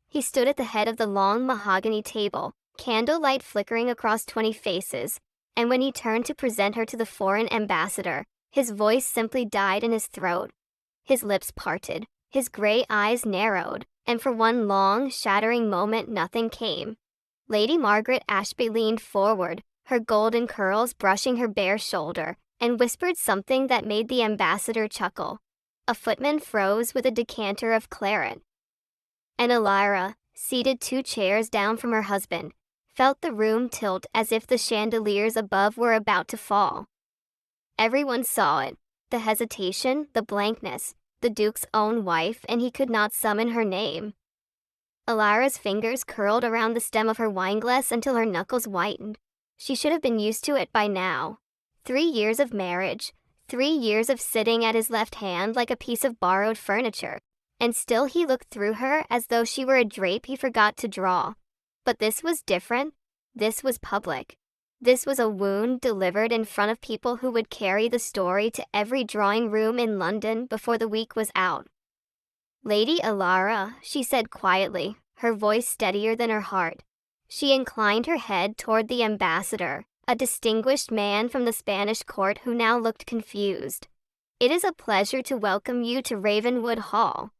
He stood at the head of the long mahogany table, candlelight flickering across 20 faces, and when he turned to present her to the foreign ambassador, his voice simply died in his throat. His lips parted, his gray eyes narrowed, and for one long, shattering moment nothing came. Lady Margaret Ashby leaned forward, her golden curls brushing her bare shoulder, and whispered something that made the ambassador chuckle. A footman froze with a decanter of claret. And Elira, seated 2 chairs down from her husband, felt the room tilt as if the chandeliers above were about to fall. Everyone saw it, the hesitation, the blankness, the Duke's own wife, and he could not summon her name. Elira's fingers curled around the stem of her wineglass until her knuckles whitened. She should have been used to it by now. 3 years of marriage, 3 years of sitting at his left hand like a piece of borrowed furniture, and still he looked through her as though she were a drape he forgot to draw. But this was different. This was public. This was a wound delivered in front of people who would carry the story to every drawing room in London before the week was out. "Lady Elira," she said quietly, her voice steadier than her heart. She inclined her head toward the ambassador, a distinguished man from the Spanish court who now looked confused. "It is a pleasure to welcome you to Ravenwood Hall."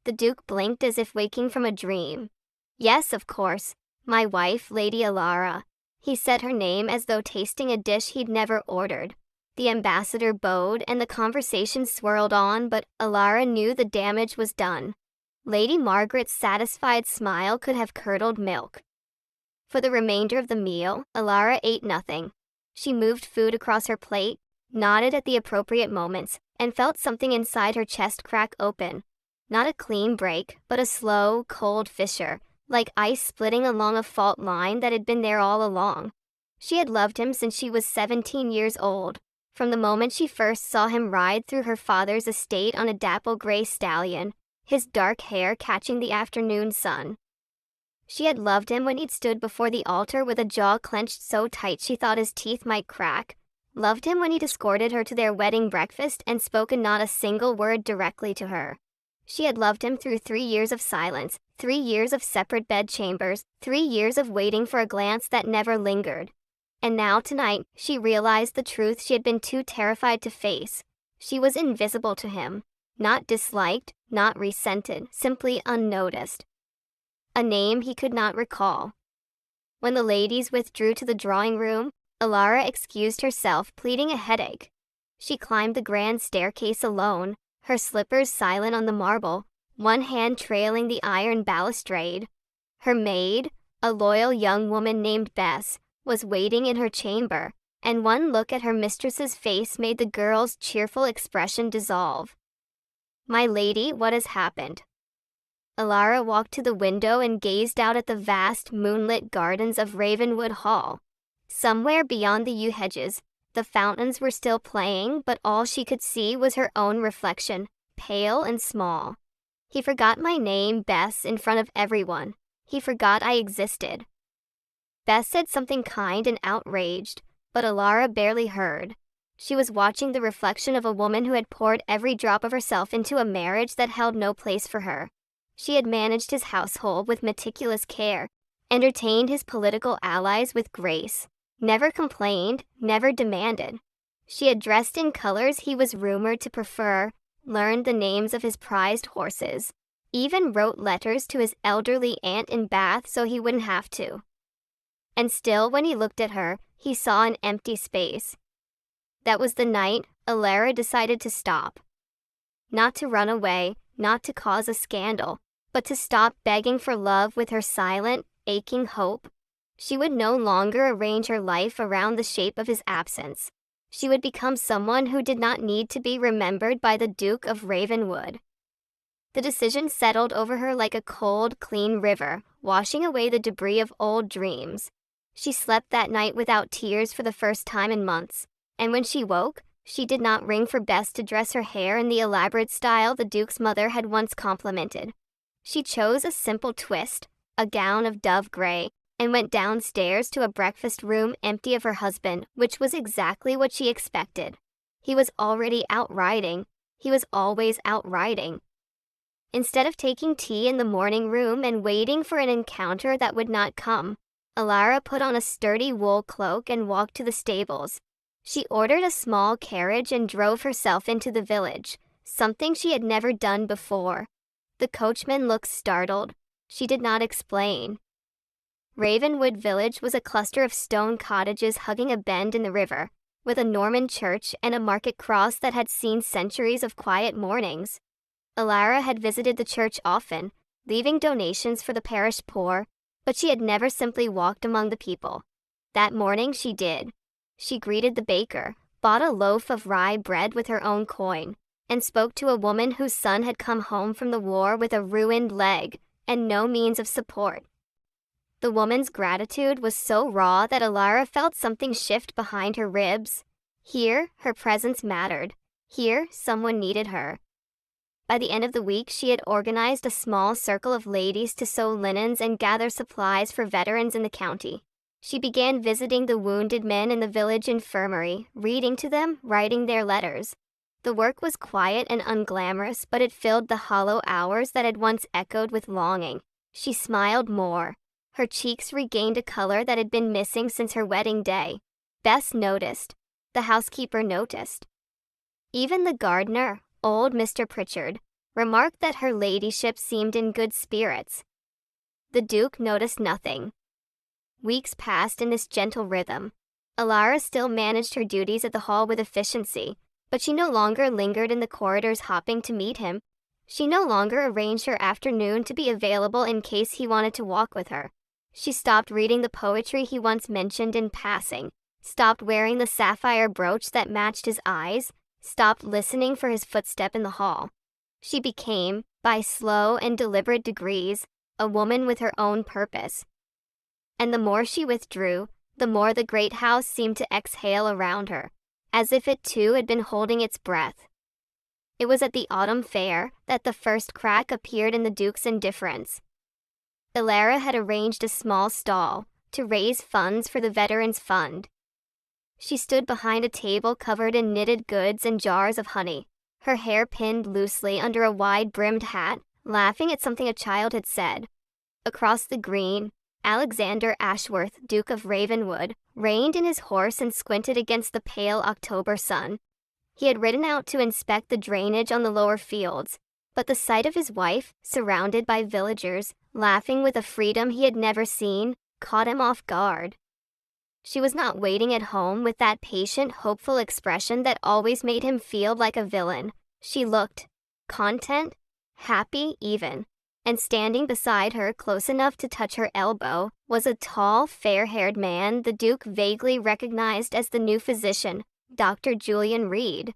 The Duke blinked as if waking from a dream. "Yes, of course, my wife, Lady Elira." He said her name as though tasting a dish he'd never ordered. The ambassador bowed and the conversation swirled on, but Elira knew the damage was done. Lady Margaret's satisfied smile could have curdled milk. For the remainder of the meal, Elira ate nothing. She moved food across her plate, nodded at the appropriate moments, and felt something inside her chest crack open. Not a clean break, but a slow, cold fissure, like ice splitting along a fault line that had been there all along. She had loved him since she was 17 years old, from the moment she first saw him ride through her father's estate on a dapple gray stallion, his dark hair catching the afternoon sun. She had loved him when he'd stood before the altar with a jaw clenched so tight she thought his teeth might crack, loved him when he'd escorted her to their wedding breakfast and spoken not a single word directly to her. She had loved him through 3 years of silence, 3 years of separate bedchambers, 3 years of waiting for a glance that never lingered. And now tonight, she realized the truth she had been too terrified to face. She was invisible to him, not disliked, not resented, simply unnoticed. A name he could not recall. When the ladies withdrew to the drawing room, Elira excused herself, pleading a headache. She climbed the grand staircase alone, her slippers silent on the marble, one hand trailing the iron balustrade. Her maid, a loyal young woman named Bess, was waiting in her chamber, and one look at her mistress's face made the girl's cheerful expression dissolve. "My lady, what has happened?" Elira walked to the window and gazed out at the vast, moonlit gardens of Ravenwood Hall. Somewhere beyond the yew hedges, the fountains were still playing, but all she could see was her own reflection, pale and small. "He forgot my name, Bess, in front of everyone. He forgot I existed." Bess said something kind and outraged, but Elira barely heard. She was watching the reflection of a woman who had poured every drop of herself into a marriage that held no place for her. She had managed his household with meticulous care, entertained his political allies with grace, never complained, never demanded. She had dressed in colors he was rumored to prefer, learned the names of his prized horses, even wrote letters to his elderly aunt in Bath so he wouldn't have to. And still, when he looked at her, he saw an empty space. That was the night Elira decided to stop. Not to run away, not to cause a scandal, but to stop begging for love with her silent, aching hope. She would no longer arrange her life around the shape of his absence. She would become someone who did not need to be remembered by the Duke of Ravenwood. The decision settled over her like a cold, clean river, washing away the debris of old dreams. She slept that night without tears for the first time in months, and when she woke, she did not ring for Bess to dress her hair in the elaborate style the Duke's mother had once complimented. She chose a simple twist, a gown of dove gray, and went downstairs to a breakfast room empty of her husband, which was exactly what she expected. He was already out riding. He was always out riding. Instead of taking tea in the morning room and waiting for an encounter that would not come, Alara put on a sturdy wool cloak and walked to the stables. She ordered a small carriage and drove herself into the village, something she had never done before. The coachman looked startled. She did not explain. Ravenwood Village was a cluster of stone cottages hugging a bend in the river, with a Norman church and a market cross that had seen centuries of quiet mornings. Alara had visited the church often, leaving donations for the parish poor, but she had never simply walked among the people. That morning she did. She greeted the baker, bought a loaf of rye bread with her own coin, and spoke to a woman whose son had come home from the war with a ruined leg and no means of support. The woman's gratitude was so raw that Alara felt something shift behind her ribs. Here, her presence mattered. Here, someone needed her. By the end of the week, she had organized a small circle of ladies to sew linens and gather supplies for veterans in the county. She began visiting the wounded men in the village infirmary, reading to them, writing their letters. The work was quiet and unglamorous, but it filled the hollow hours that had once echoed with longing. She smiled more. Her cheeks regained a color that had been missing since her wedding day. Bess noticed. The housekeeper noticed. Even the gardener, old Mr. Pritchard, remarked that her ladyship seemed in good spirits. The Duke noticed nothing. Weeks passed in this gentle rhythm. Alara still managed her duties at the hall with efficiency, but she no longer lingered in the corridors hopping to meet him. She no longer arranged her afternoon to be available in case he wanted to walk with her. She stopped reading the poetry he once mentioned in passing, stopped wearing the sapphire brooch that matched his eyes, stopped listening for his footstep in the hall. She became, by slow and deliberate degrees, a woman with her own purpose. And the more she withdrew, the more the great house seemed to exhale around her, as if it too had been holding its breath. It was at the autumn fair that the first crack appeared in the Duke's indifference. Alara had arranged a small stall to raise funds for the Veterans Fund. She stood behind a table covered in knitted goods and jars of honey, her hair pinned loosely under a wide-brimmed hat, laughing at something a child had said. Across the green, Alexander Ashworth, Duke of Ravenwood, reined in his horse and squinted against the pale October sun. He had ridden out to inspect the drainage on the lower fields, but the sight of his wife, surrounded by villagers, laughing with a freedom he had never seen, caught him off guard. She was not waiting at home with that patient, hopeful expression that always made him feel like a villain. She looked content, happy even, and standing beside her, close enough to touch her elbow, was a tall, fair-haired man the Duke vaguely recognized as the new physician, Dr. Julian Reed.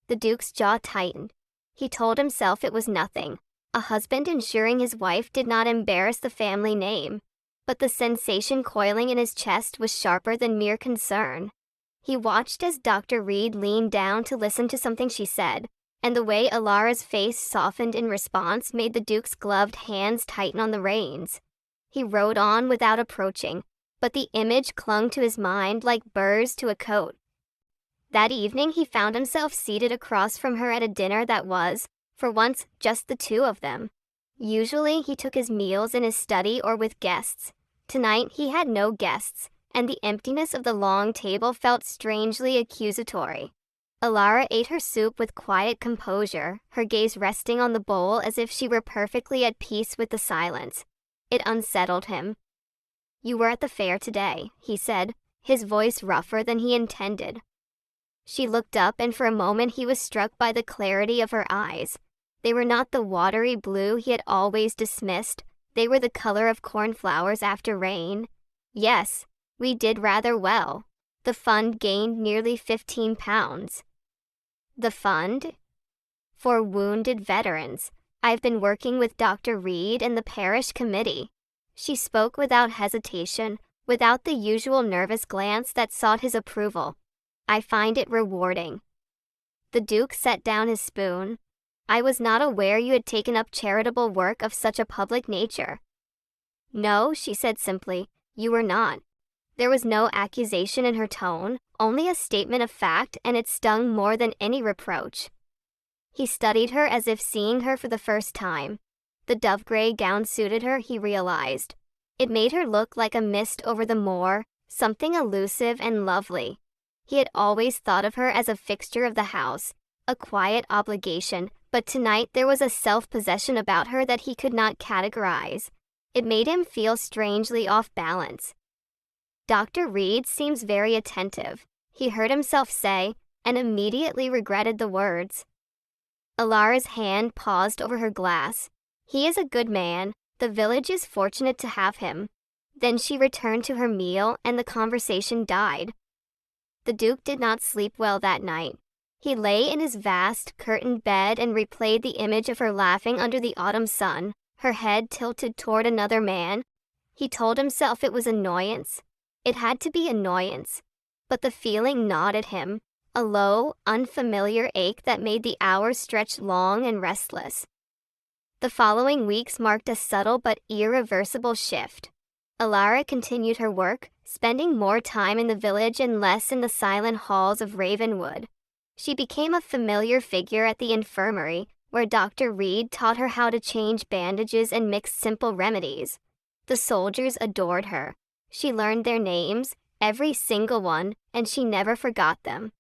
The Duke's jaw tightened. He told himself it was nothing, a husband ensuring his wife did not embarrass the family name. But the sensation coiling in his chest was sharper than mere concern. He watched as Dr. Reed leaned down to listen to something she said, and the way Alara's face softened in response made the Duke's gloved hands tighten on the reins. He rode on without approaching, but the image clung to his mind like burrs to a coat. That evening he found himself seated across from her at a dinner that was, for once, just the two of them. Usually he took his meals in his study or with guests. Tonight he had no guests, and the emptiness of the long table felt strangely accusatory. Alara ate her soup with quiet composure, her gaze resting on the bowl as if she were perfectly at peace with the silence. It unsettled him. "You were at the fair today," he said, his voice rougher than he intended. She looked up, and for a moment he was struck by the clarity of her eyes. They were not the watery blue he had always dismissed. They were the color of cornflowers after rain. "Yes, we did rather well. The fund gained nearly £15. "The fund?" "For wounded veterans. I've been working with Dr. Reed and the parish committee." She spoke without hesitation, without the usual nervous glance that sought his approval. "I find it rewarding." The Duke set down his spoon. "I was not aware you had taken up charitable work of such a public nature." "No," she said simply, "you were not." There was no accusation in her tone, only a statement of fact, and it stung more than any reproach. He studied her as if seeing her for the first time. The dove-gray gown suited her, he realized. It made her look like a mist over the moor, something elusive and lovely. He had always thought of her as a fixture of the house, a quiet obligation, but tonight there was a self-possession about her that he could not categorize. It made him feel strangely off balance. "Dr. Reed seems very attentive," he heard himself say, and immediately regretted the words. Alara's hand paused over her glass. "He is a good man. The village is fortunate to have him." Then she returned to her meal and the conversation died. The Duke did not sleep well that night. He lay in his vast, curtained bed and replayed the image of her laughing under the autumn sun, her head tilted toward another man. He told himself it was annoyance. It had to be annoyance. But the feeling gnawed at him, a low, unfamiliar ache that made the hours stretch long and restless. The following weeks marked a subtle but irreversible shift. Alara continued her work, spending more time in the village and less in the silent halls of Ravenwood. She became a familiar figure at the infirmary, where Dr. Reed taught her how to change bandages and mix simple remedies. The soldiers adored her. She learned their names, every single one, and she never forgot them.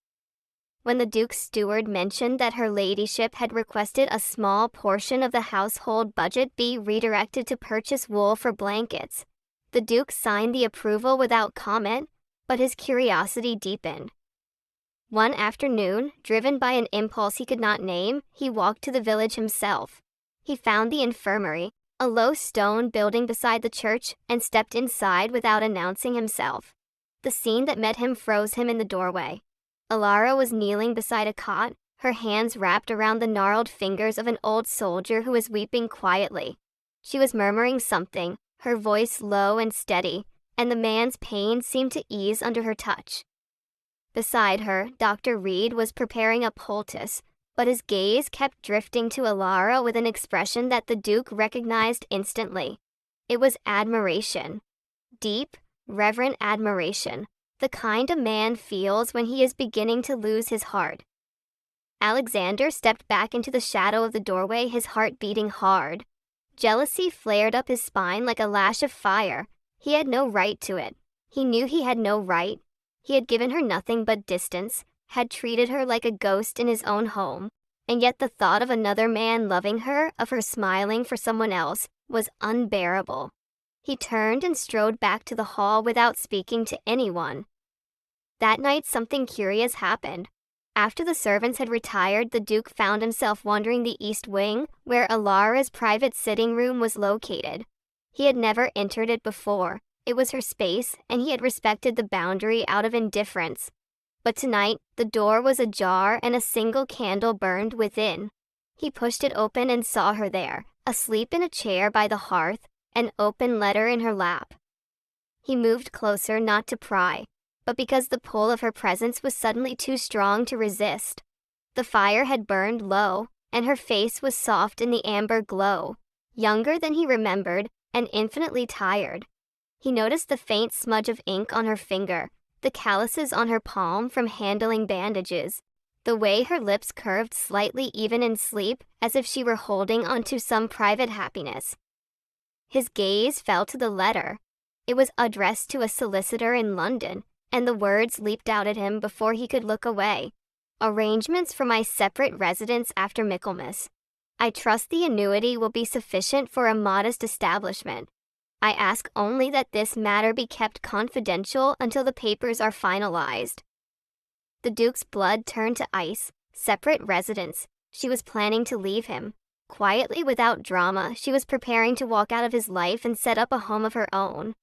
When the Duke's steward mentioned that her ladyship had requested a small portion of the household budget be redirected to purchase wool for blankets, the Duke signed the approval without comment, but his curiosity deepened. One afternoon, driven by an impulse he could not name, he walked to the village himself. He found the infirmary, a low stone building beside the church, and stepped inside without announcing himself. The scene that met him froze him in the doorway. Alara was kneeling beside a cot, her hands wrapped around the gnarled fingers of an old soldier who was weeping quietly. She was murmuring something, her voice low and steady, and the man's pain seemed to ease under her touch. Beside her, Dr. Reed was preparing a poultice, but his gaze kept drifting to Alara with an expression that the Duke recognized instantly. It was admiration. Deep, reverent admiration, the kind a man feels when he is beginning to lose his heart. Alexander stepped back into the shadow of the doorway, his heart beating hard. Jealousy flared up his spine like a lash of fire. He had no right to it. He knew he had no right. He had given her nothing but distance, had treated her like a ghost in his own home, and yet the thought of another man loving her, of her smiling for someone else, was unbearable. He turned and strode back to the hall without speaking to anyone. That night something curious happened. After the servants had retired, the Duke found himself wandering the east wing, where Alara's private sitting room was located. He had never entered it before. It was her space, and he had respected the boundary out of indifference. But tonight, the door was ajar and a single candle burned within. He pushed it open and saw her there, asleep in a chair by the hearth, an open letter in her lap. He moved closer, not to pry, but because the pull of her presence was suddenly too strong to resist. The fire had burned low, and her face was soft in the amber glow, younger than he remembered, and infinitely tired. He noticed the faint smudge of ink on her finger, the calluses on her palm from handling bandages, the way her lips curved slightly even in sleep, as if she were holding onto some private happiness. His gaze fell to the letter. It was addressed to a solicitor in London, and the words leaped out at him before he could look away. "Arrangements for my separate residence after Michaelmas. I trust the annuity will be sufficient for a modest establishment. I ask only that this matter be kept confidential until the papers are finalized." The Duke's blood turned to ice. Separate residence. She was planning to leave him. Quietly, without drama, she was preparing to walk out of his life and set up a home of her own.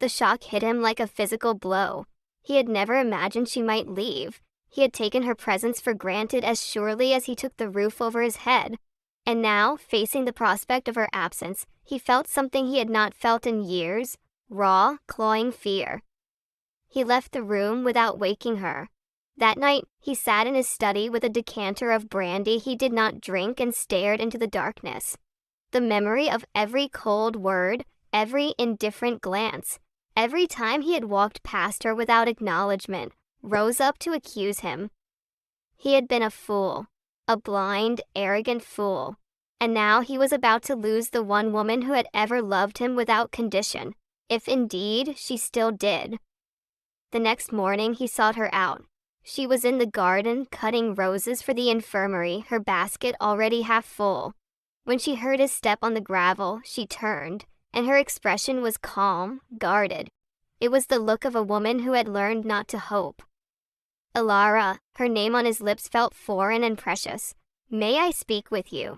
The shock hit him like a physical blow. He had never imagined she might leave. He had taken her presence for granted as surely as he took the roof over his head. And now, facing the prospect of her absence, he felt something he had not felt in years, raw, clawing fear. He left the room without waking her. That night, he sat in his study with a decanter of brandy he did not drink and stared into the darkness. The memory of every cold word, every indifferent glance, every time he had walked past her without acknowledgement, rose up to accuse him. He had been a fool a blind, arrogant fool. And now he was about to lose the one woman who had ever loved him without condition, if indeed she still did. The next morning he sought her out. She was in the garden cutting roses for the infirmary, her basket already half full. When she heard his step on the gravel, she turned, and her expression was calm, guarded. It was the look of a woman who had learned not to hope. "Alara," her name on his lips felt foreign and precious. "May I speak with you?"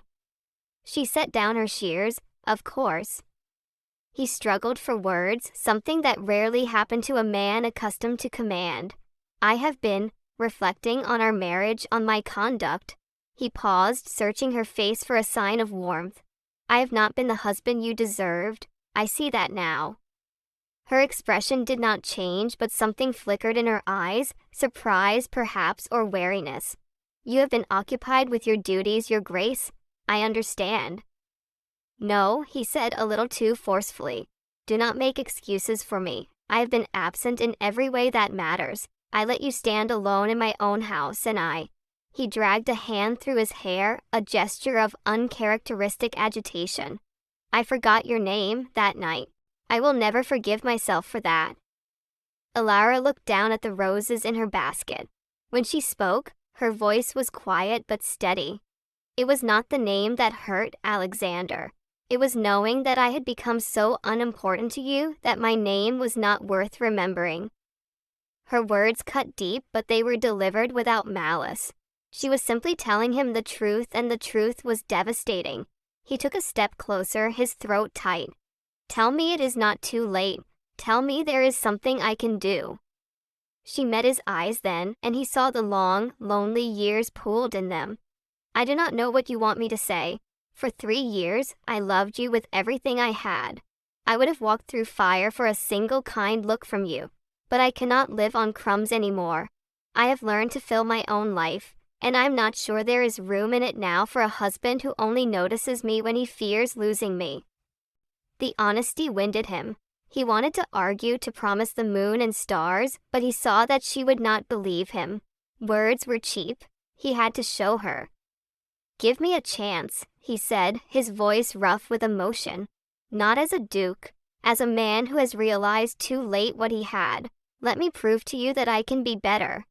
She set down her shears. "Of course." He struggled for words, something that rarely happened to a man accustomed to command. "I have been reflecting on our marriage, on my conduct." He paused, searching her face for a sign of warmth. "I have not been the husband you deserved. I see that now." Her expression did not change, but something flickered in her eyes, surprise perhaps, or wariness. "You have been occupied with your duties, Your Grace. I understand." "No," he said a little too forcefully. "Do not make excuses for me. I have been absent in every way that matters. I let you stand alone in my own house, and He dragged a hand through his hair, a gesture of uncharacteristic agitation. "I forgot your name that night. I will never forgive myself for that." Alara looked down at the roses in her basket. When she spoke, her voice was quiet but steady. "It was not the name that hurt, Alexander. It was knowing that I had become so unimportant to you that my name was not worth remembering." Her words cut deep, but they were delivered without malice. She was simply telling him the truth, and the truth was devastating. He took a step closer, his throat tight. "Tell me it is not too late. Tell me there is something I can do." She met his eyes then, and he saw the long, lonely years pooled in them. "I do not know what you want me to say. For 3 years, I loved you with everything I had. I would have walked through fire for a single kind look from you. But I cannot live on crumbs anymore. I have learned to fill my own life, and I'm not sure there is room in it now for a husband who only notices me when he fears losing me." The honesty winded him. He wanted to argue, to promise the moon and stars, but he saw that she would not believe him. Words were cheap. He had to show her. "Give me a chance," he said, his voice rough with emotion. "Not as a duke, as a man who has realized too late what he had. Let me prove to you that I can be better."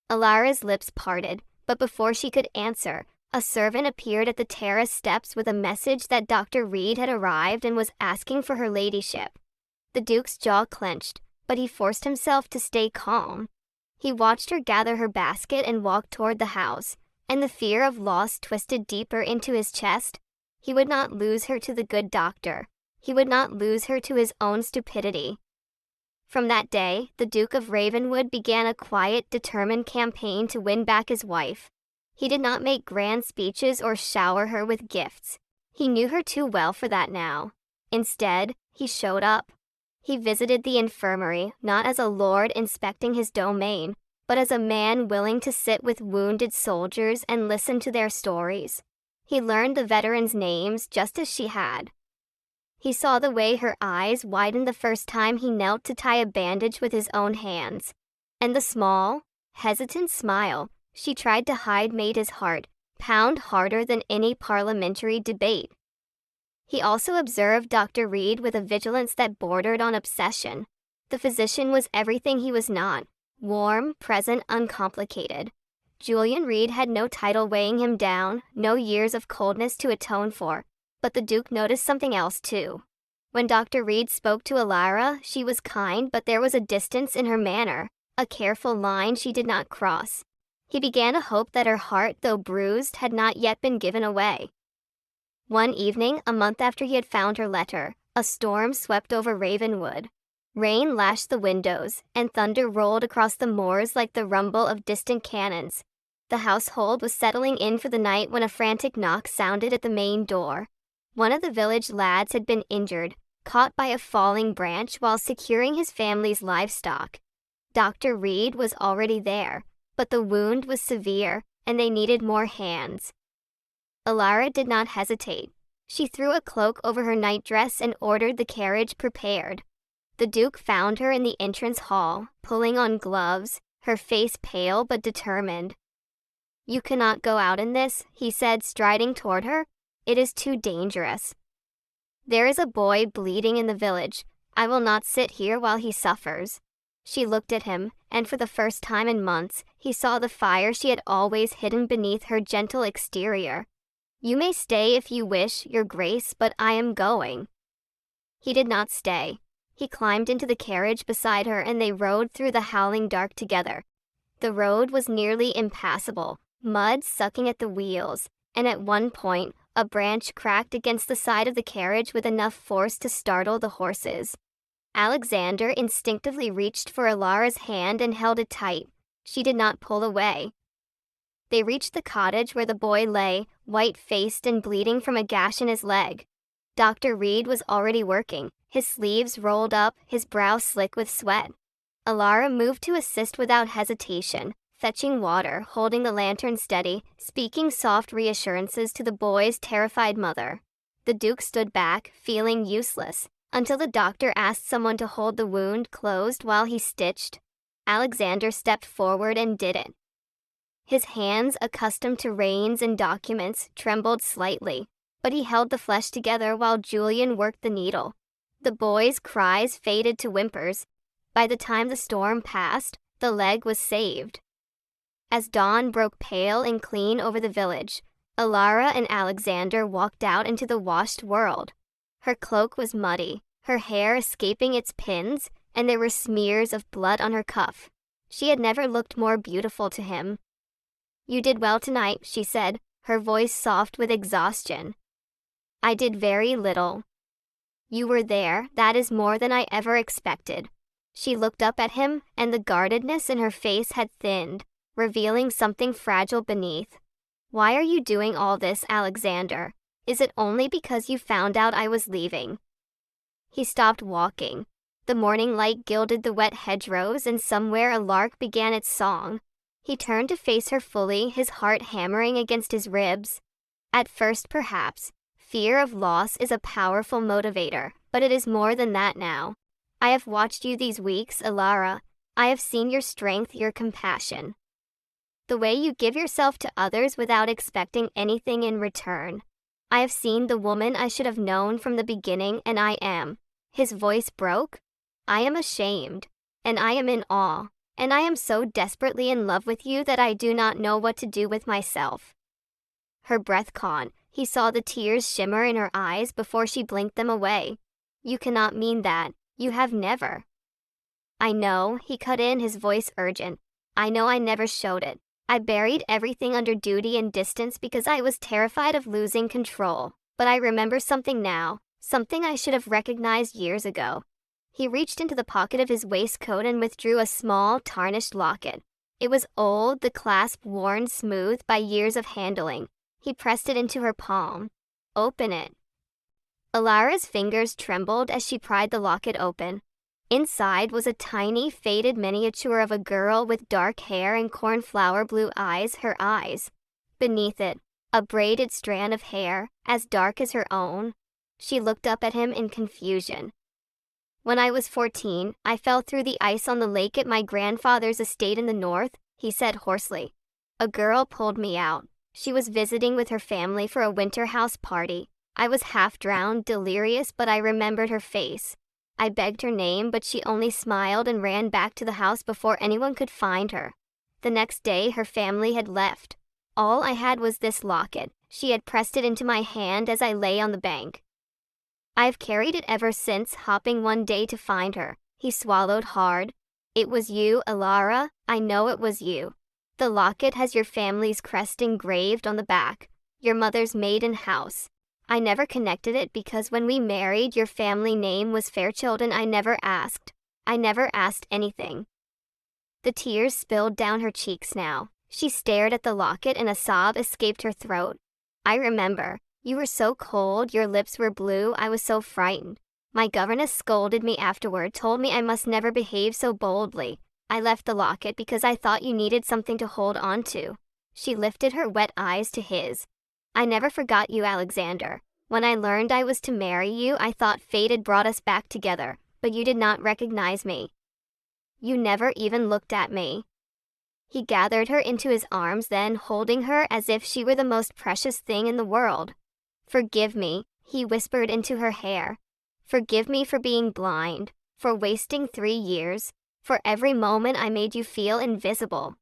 Alara's lips parted, but before she could answer, a servant appeared at the terrace steps with a message that Dr. Reed had arrived and was asking for her ladyship. The Duke's jaw clenched, but he forced himself to stay calm. He watched her gather her basket and walk toward the house, and the fear of loss twisted deeper into his chest. He would not lose her to the good doctor. He would not lose her to his own stupidity. From that day, the Duke of Ravenwood began a quiet, determined campaign to win back his wife. He did not make grand speeches or shower her with gifts. He knew her too well for that now. Instead, he showed up. He visited the infirmary, not as a lord inspecting his domain, but as a man willing to sit with wounded soldiers and listen to their stories. He learned the veterans' names just as she had. He saw the way her eyes widened the first time he knelt to tie a bandage with his own hands. And the small, hesitant smile she tried to hide made his heart pound harder than any parliamentary debate. He also observed Dr. Reed with a vigilance that bordered on obsession. The physician was everything he was not: warm, present, uncomplicated. Julian Reed had no title weighing him down, no years of coldness to atone for. But the Duke noticed something else too. When Dr. Reed spoke to Alara, she was kind, but there was a distance in her manner, a careful line she did not cross. He began to hope that her heart, though bruised, had not yet been given away. One evening, a month after he had found her letter, a storm swept over Ravenwood. Rain lashed the windows, and thunder rolled across the moors like the rumble of distant cannons. The household was settling in for the night when a frantic knock sounded at the main door. One of the village lads had been injured, caught by a falling branch while securing his family's livestock. Dr. Reed was already there, but the wound was severe, and they needed more hands. Alara did not hesitate. She threw a cloak over her nightdress and ordered the carriage prepared. The Duke found her in the entrance hall, pulling on gloves, her face pale but determined. You cannot go out in this, he said, striding toward her. It is too dangerous. There is a boy bleeding in the village. I will not sit here while he suffers. She looked at him, and for the first time in months, he saw the fire she had always hidden beneath her gentle exterior. You may stay if you wish, Your Grace, but I am going. He did not stay. He climbed into the carriage beside her and they rode through the howling dark together. The road was nearly impassable, mud sucking at the wheels, and at one point, a branch cracked against the side of the carriage with enough force to startle the horses. Alexander instinctively reached for Alara's hand and held it tight. She did not pull away. They reached the cottage where the boy lay, white-faced and bleeding from a gash in his leg. Dr. Reed was already working, his sleeves rolled up, his brow slick with sweat. Alara moved to assist without hesitation, fetching water, holding the lantern steady, speaking soft reassurances to the boy's terrified mother. The Duke stood back, feeling useless, until the doctor asked someone to hold the wound closed while he stitched. Alexander stepped forward and did it. His hands, accustomed to reins and documents, trembled slightly, but he held the flesh together while Julian worked the needle. The boy's cries faded to whimpers. By the time the storm passed, the leg was saved. As dawn broke pale and clean over the village, Alara and Alexander walked out into the washed world. Her cloak was muddy, her hair escaping its pins, and there were smears of blood on her cuff. She had never looked more beautiful to him. You did well tonight, she said, her voice soft with exhaustion. I did very little. You were there, that is more than I ever expected. She looked up at him, and the guardedness in her face had thinned, revealing something fragile beneath. Why are you doing all this, Alexander? Is it only because you found out I was leaving? He stopped walking. The morning light gilded the wet hedgerows, and somewhere a lark began its song. He turned to face her fully, his heart hammering against his ribs. At first, perhaps, fear of loss is a powerful motivator, but it is more than that now. I have watched you these weeks, Alara. I have seen your strength, your compassion. The way you give yourself to others without expecting anything in return. I have seen the woman I should have known from the beginning, and I am. His voice broke. I am ashamed, and I am in awe, and I am so desperately in love with you that I do not know what to do with myself. Her breath caught. He saw the tears shimmer in her eyes before she blinked them away. You cannot mean that. You have never. I know, he cut in, his voice urgent. I know I never showed it. I buried everything under duty and distance because I was terrified of losing control. But I remember something now, something I should have recognized years ago. He reached into the pocket of his waistcoat and withdrew a small, tarnished locket. It was old, the clasp worn smooth by years of handling. He pressed it into her palm. Open it. Alara's fingers trembled as she pried the locket open. Inside was a tiny, faded miniature of a girl with dark hair and cornflower blue eyes, her eyes. Beneath it, a braided strand of hair, as dark as her own. She looked up at him in confusion. When I was 14, I fell through the ice on the lake at my grandfather's estate in the north, he said hoarsely. A girl pulled me out. She was visiting with her family for a winter house party. I was half drowned, delirious, but I remembered her face. I begged her name, but she only smiled and ran back to the house before anyone could find her. The next day, her family had left. All I had was this locket. She had pressed it into my hand as I lay on the bank. I've carried it ever since, hopping one day to find her. He swallowed hard. It was you, Alara. I know it was you. The locket has your family's crest engraved on the back, your mother's maiden house. I never connected it because when we married, your family name was Fairchild and I never asked. I never asked anything. The tears spilled down her cheeks now. She stared at the locket and a sob escaped her throat. I remember. You were so cold, your lips were blue, I was so frightened. My governess scolded me afterward, told me I must never behave so boldly. I left the locket because I thought you needed something to hold on to. She lifted her wet eyes to his. I never forgot you, Alexander. When I learned I was to marry you, I thought fate had brought us back together, but you did not recognize me. You never even looked at me. He gathered her into his arms, then holding her as if she were the most precious thing in the world. "Forgive me," he whispered into her hair. "Forgive me for being blind, for wasting 3 years, for every moment I made you feel invisible."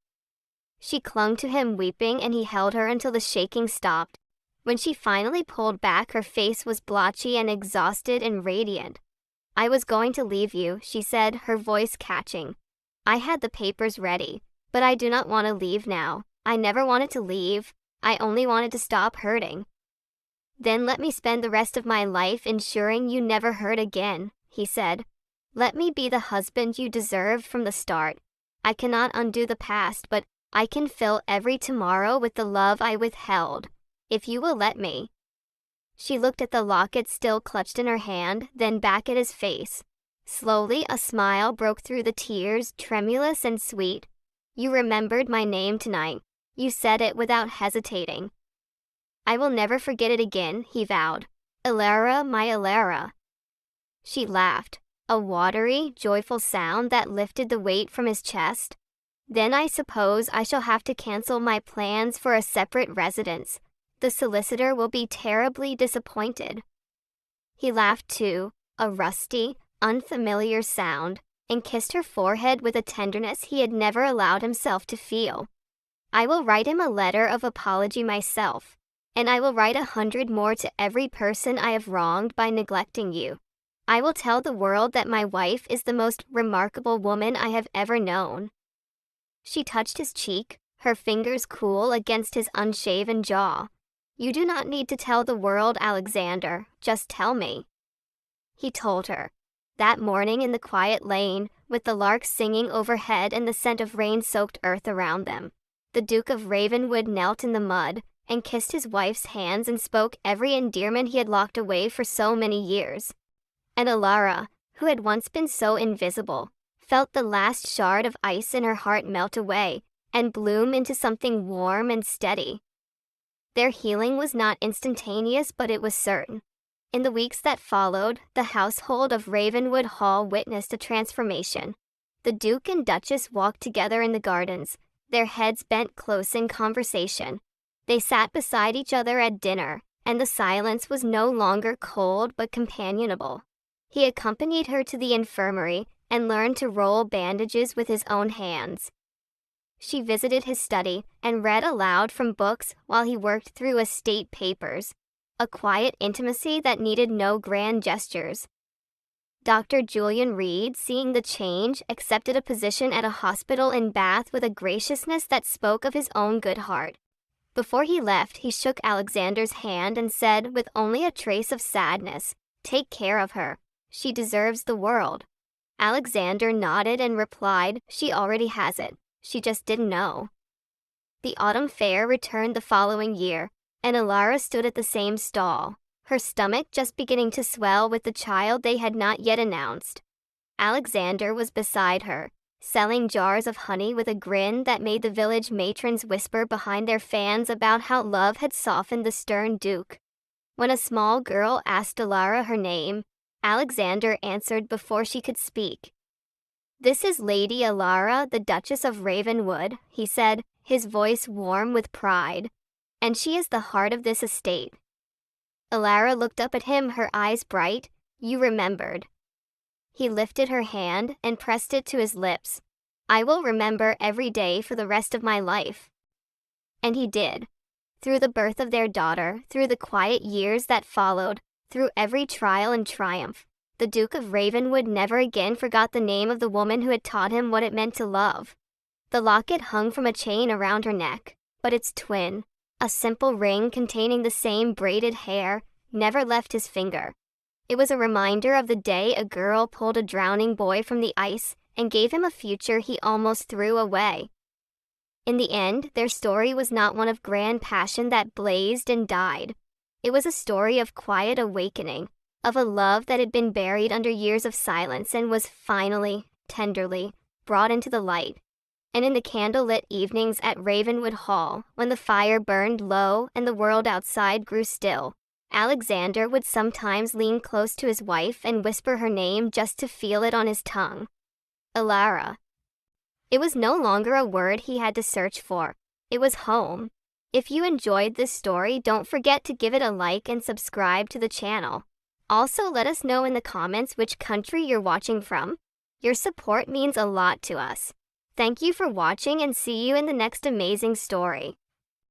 She clung to him weeping, and he held her until the shaking stopped. When she finally pulled back, her face was blotchy and exhausted and radiant. "I was going to leave you," she said, her voice catching. "I had the papers ready, but I do not want to leave now. I never wanted to leave. I only wanted to stop hurting." "Then let me spend the rest of my life ensuring you never hurt again," he said. "Let me be the husband you deserved from the start. I cannot undo the past, but I can fill every tomorrow with the love I withheld, if you will let me." She looked at the locket still clutched in her hand, then back at his face. Slowly, a smile broke through the tears, tremulous and sweet. "You remembered my name tonight. You said it without hesitating." "I will never forget it again," he vowed. "Elara, my Elara." She laughed, a watery, joyful sound that lifted the weight from his chest. "Then I suppose I shall have to cancel my plans for a separate residence. The solicitor will be terribly disappointed." He laughed too, a rusty, unfamiliar sound, and kissed her forehead with a tenderness he had never allowed himself to feel. "I will write him a letter of apology myself, and I will write 100 more to every person I have wronged by neglecting you. I will tell the world that my wife is the most remarkable woman I have ever known." She touched his cheek, her fingers cool against his unshaven jaw. "You do not need to tell the world, Alexander, just tell me." He told her. That morning in the quiet lane, with the larks singing overhead and the scent of rain-soaked earth around them, the Duke of Ravenwood knelt in the mud and kissed his wife's hands and spoke every endearment he had locked away for so many years. And Elara, who had once been so invisible, felt the last shard of ice in her heart melt away and bloom into something warm and steady. Their healing was not instantaneous, but it was certain. In the weeks that followed, the household of Ravenwood Hall witnessed a transformation. The Duke and Duchess walked together in the gardens, their heads bent close in conversation. They sat beside each other at dinner, and the silence was no longer cold but companionable. He accompanied her to the infirmary and learned to roll bandages with his own hands. She visited his study and read aloud from books while he worked through estate papers, a quiet intimacy that needed no grand gestures. Dr. Julian Reed, seeing the change, accepted a position at a hospital in Bath with a graciousness that spoke of his own good heart. Before he left, he shook Alexander's hand and said, with only a trace of sadness, "Take care of her. She deserves the world." Alexander nodded and replied, "She already has it. She just didn't know." The autumn fair returned the following year, and Elara stood at the same stall, her stomach just beginning to swell with the child they had not yet announced. Alexander was beside her, selling jars of honey with a grin that made the village matrons whisper behind their fans about how love had softened the stern Duke. When a small girl asked Elara her name, Alexander answered before she could speak. "This is Lady Elara, the Duchess of Ravenwood," he said, his voice warm with pride. "And she is the heart of this estate." Elara looked up at him, her eyes bright. "You remembered." He lifted her hand and pressed it to his lips. "I will remember every day for the rest of my life." And he did. Through the birth of their daughter, through the quiet years that followed, through every trial and triumph, the Duke of Ravenwood never again forgot the name of the woman who had taught him what it meant to love. The locket hung from a chain around her neck, but its twin, a simple ring containing the same braided hair, never left his finger. It was a reminder of the day a girl pulled a drowning boy from the ice and gave him a future he almost threw away. In the end, their story was not one of grand passion that blazed and died. It was a story of quiet awakening, of a love that had been buried under years of silence and was finally, tenderly, brought into the light. And in the candlelit evenings at Ravenwood Hall, when the fire burned low and the world outside grew still, Alexander would sometimes lean close to his wife and whisper her name just to feel it on his tongue. Elara. It was no longer a word he had to search for. It was home. If you enjoyed this story, don't forget to give it a like and subscribe to the channel. Also, let us know in the comments which country you're watching from. Your support means a lot to us. Thank you for watching and see you in the next amazing story.